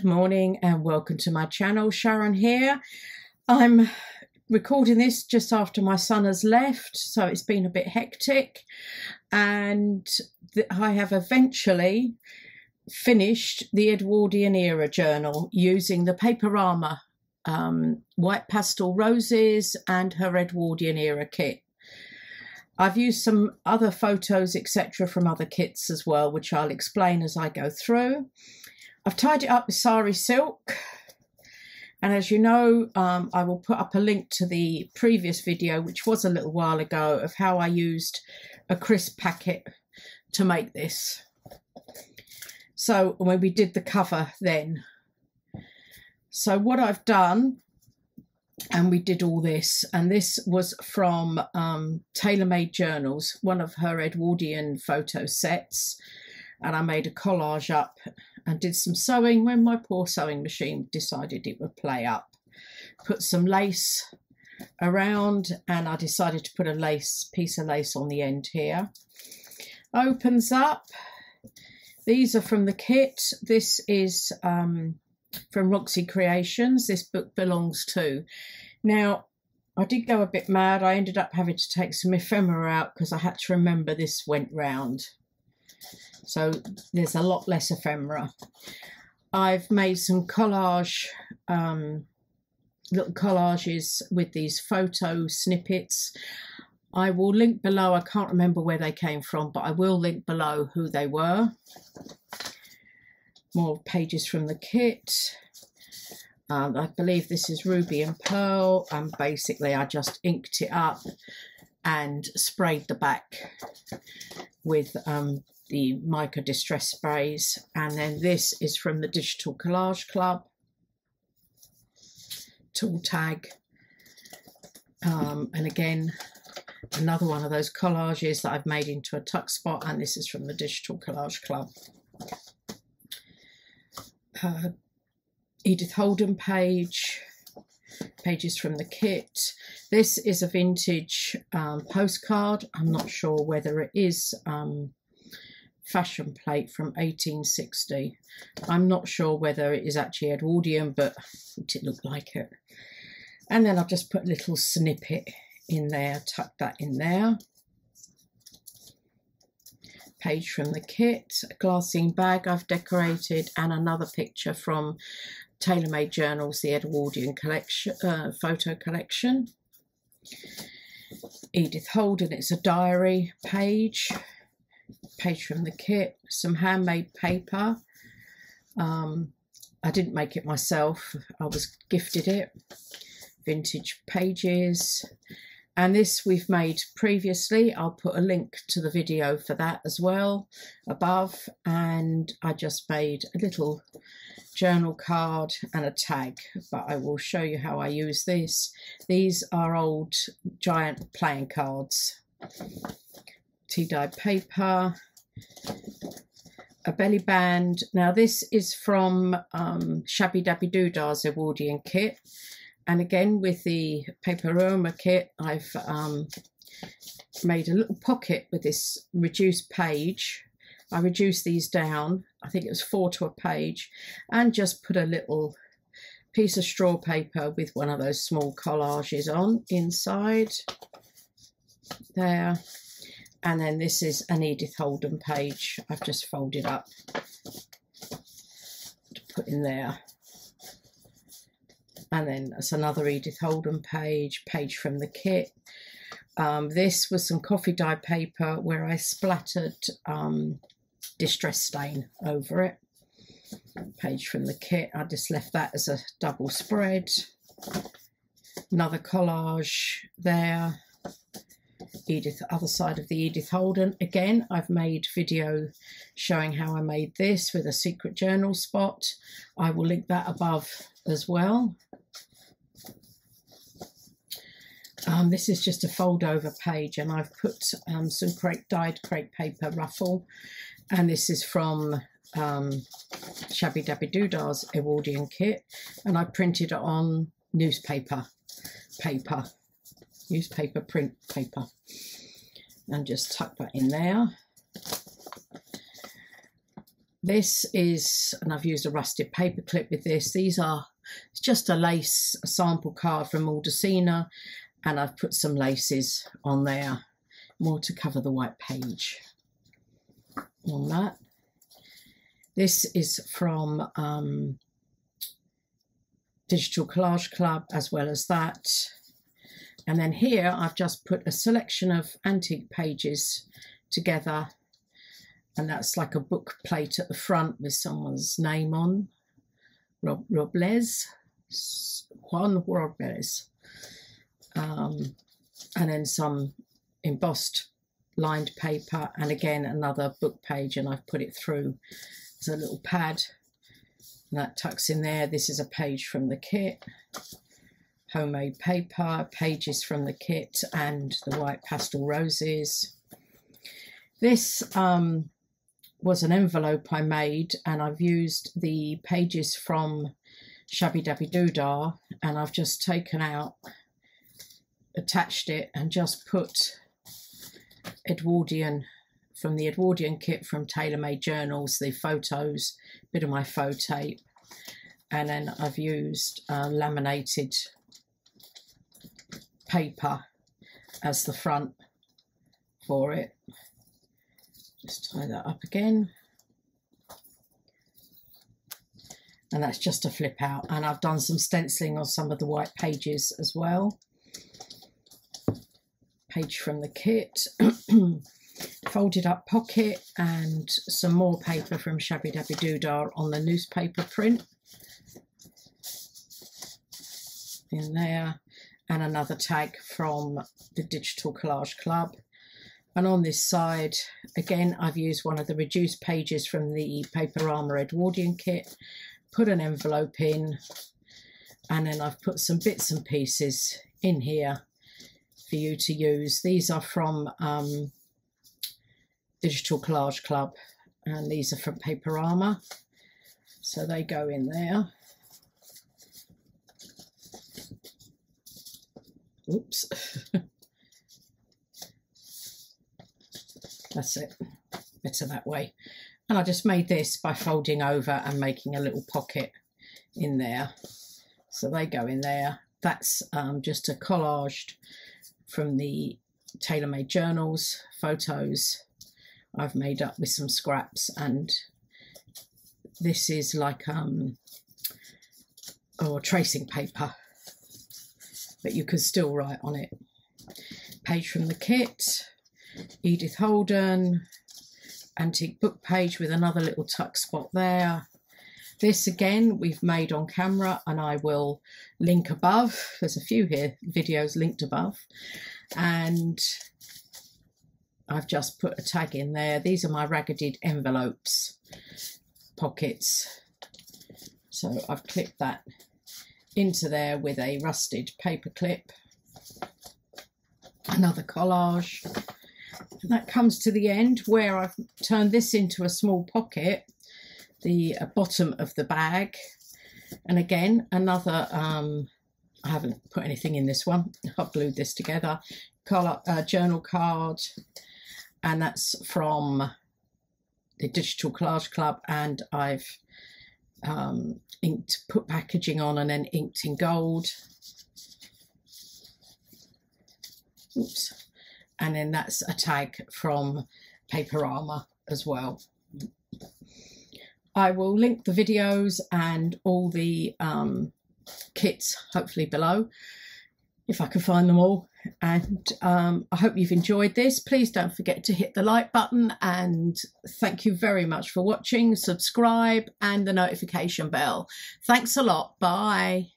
Good morning and welcome to my channel. Sharon here. I'm recording this just after my son has left, so it's been a bit hectic, and I have eventually finished the Edwardian era journal using the Paperomia white pastel roses and her Edwardian era kit. I've used some other photos etc. from other kits as well, which I'll explain as I go through. I've tied it up with sari silk, and as you know, I will put up a link to the previous video, which was a little while ago, of how I used a crisp packet to make this. So when we did the cover then. So what I've done, and we did all this, and this was from Tailor-Made Journals, one of her Edwardian photo sets, and I made a collage up and did some sewing when my poor sewing machine decided it would play up. Put some lace around, and I decided to put a piece of lace on the end here. Opens up. These are from the kit. This is from Roxy Creations. This book belongs to. Now, I did go a bit mad. I ended up having to take some ephemera out because I had to remember this went round. So there's a lot less ephemera. I've made some collage, little collages with these photo snippets. I will link below. I can't remember where they came from, but I will link below who they were. More pages from the kit. I believe this is Ruby and Pearl, and basically I just inked it up and sprayed the back with the mica distress sprays. And then this is from the Digital Collage Club tool tag, and again another one of those collages that I've made into a tuck spot, and this is from the Digital Collage Club. Edith Holden pages from the kit. This is a vintage postcard. I'm not sure whether it is fashion plate from 1860. I'm not sure whether it is actually Edwardian, but it did look like it. And then I've just put a little snippet in there, tuck that in there. Page from the kit, a glassine bag I've decorated, and another picture from Tailor-Made Journals, the Edwardian collection, photo collection. Edith Holden, it's a diary page from the kit, some handmade paper. I didn't make it myself, I was gifted it. Vintage pages, and this we've made previously. I'll put a link to the video for that as well above, and I just made a little journal card and a tag, but I will show you how I use this. These are old giant playing cards. Tea-dyed paper, a belly band. Now this is from Shabby Dabby Doodah's Edwardian kit, and again with the Paperomia kit I've made a little pocket with this reduced page. I reduced these down, I think it was 4 to a page, and just put a little piece of straw paper with one of those small collages on inside there. And then this is an Edith Holden page I've just folded up to put in there. And then that's another Edith Holden page from the kit. This was some coffee dye paper where I splattered distress stain over it. Page from the kit, I just left that as a double spread. Another collage there. Other side of the Edith Holden. Again, I've made video showing how I made this with a secret journal spot. I will link that above as well. This is just a fold over page, and I've put some dyed crepe paper ruffle, and this is from Shabby Dabby Doodah's Edwardian kit, and I printed it on newspaper print paper, and just tuck that in there. This is, and I've used a rusted paper clip with this. It's just a sample card from Maldacena, and I've put some laces on there, more to cover the white page on that. This is from Digital Collage Club, as well as that. And then here I've just put a selection of antique pages together, and that's like a book plate at the front with someone's name on, Juan Robles. And then some embossed lined paper, and again another book page, and I've put it through as a little pad, and that tucks in there. This is a page from the kit, homemade paper, pages from the kit, and the white pastel roses. This was an envelope I made, and I've used the pages from Shabby Dabby Doodah, and I've just taken out, attached it, and just put Edwardian, from the Edwardian kit from Tailor Made Journals, the photos, bit of my faux tape, and then I've used laminated paper as the front for it. Just tie that up again, and that's just a flip out, and I've done some stenciling on some of the white pages as well. Page from the kit, folded up pocket, and some more paper from Shabby Dabby Doodah on the newspaper print in there, and another tag from the Digital Collage Club. And on this side, again, I've used one of the reduced pages from the Paperomia Edwardian kit, put an envelope in, and then I've put some bits and pieces in here for you to use. These are from Digital Collage Club, and these are from Paperomia, so they go in there. Oops. That's it, better that way. And I just made this by folding over and making a little pocket in there, so they go in there. That's just a collaged from the Tailor Made Journals photos I've made up with some scraps, and this is like tracing paper, but you can still write on it. Page from the kit, Edith Holden, antique book page with another little tuck spot there. This again we've made on camera, and I will link above. There's a few here, videos linked above, and I've just put a tag in there. These are my ragged envelopes pockets, so I've clipped that into there with a rusted paper clip. Another collage, and that comes to the end where I've turned this into a small pocket, the bottom of the bag. And again, another I haven't put anything in this one, I've glued this together, journal card, and that's from the Digital Collage Club, and I've put packaging on and then inked in gold. Oops. And then that's a tag from Paperomia as well. I will link the videos and all the kits hopefully below, if I can find them all. And I hope you've enjoyed this. Please don't forget to hit the like button, and thank you very much for watching. Subscribe and the notification bell. Thanks a lot. Bye.